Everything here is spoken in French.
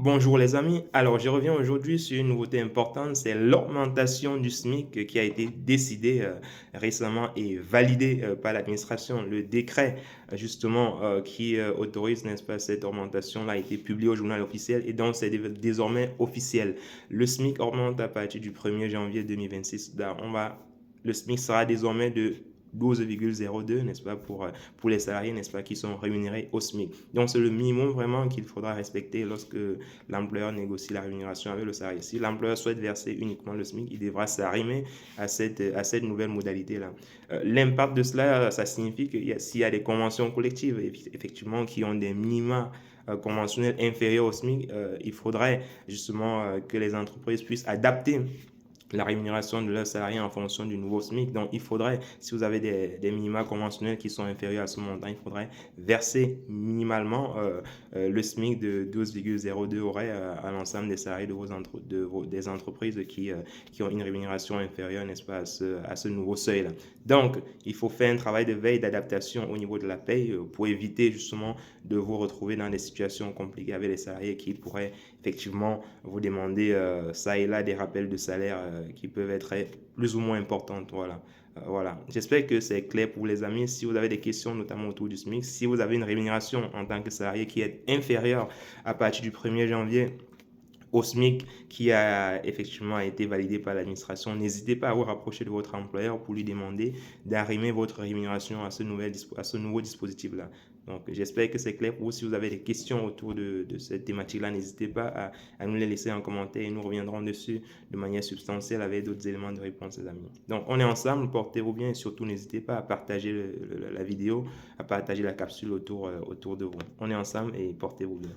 Bonjour les amis, alors je reviens aujourd'hui sur une nouveauté importante, c'est l'augmentation du SMIC qui a été décidée récemment et validée par l'administration. Le décret justement qui autorise, n'est-ce pas, cette augmentation-là a été publié au journal officiel et donc c'est désormais officiel. Le SMIC augmente à partir du 1er janvier 2026. Le SMIC sera désormais de 12,02, n'est-ce pas, pour les salariés, n'est-ce pas, qui sont rémunérés au SMIC. Donc, c'est le minimum vraiment qu'il faudra respecter lorsque l'employeur négocie la rémunération avec le salarié. Si l'employeur souhaite verser uniquement le SMIC, il devra s'arrimer à cette nouvelle modalité-là. L'impact de cela, ça signifie que s'il y a des conventions collectives, effectivement, qui ont des minima conventionnels inférieurs au SMIC, il faudrait justement que les entreprises puissent adapter la rémunération de leurs salariés en fonction du nouveau SMIC. Donc, il faudrait, si vous avez des minima conventionnels qui sont inférieurs à ce montant, il faudrait verser minimalement le SMIC de 12,02 horaires à l'ensemble des salariés des entreprises qui ont une rémunération inférieure, n'est-ce pas, à ce nouveau seuil-là. Donc, il faut faire un travail de veille, d'adaptation au niveau de la paye pour éviter justement de vous retrouver dans des situations compliquées avec les salariés qui pourraient effectivement vous demander ça et là des rappels de salaire qui peuvent être plus ou moins importantes. Voilà. J'espère que c'est clair pour les amis. Si vous avez des questions, notamment autour du SMIC, si vous avez une rémunération en tant que salarié qui est inférieure à partir du 1er janvier au SMIC qui a effectivement été validé par l'administration, n'hésitez pas à vous rapprocher de votre employeur pour lui demander d'arrimer votre rémunération à ce nouveau dispositif-là. Donc, j'espère que c'est clair pour vous. Si vous avez des questions autour de cette thématique-là, n'hésitez pas à nous les laisser en commentaire et nous reviendrons dessus de manière substantielle avec d'autres éléments de réponse, les amis. Donc, on est ensemble, portez-vous bien et surtout, n'hésitez pas à partager la vidéo, à partager la capsule autour de vous. On est ensemble et portez-vous bien.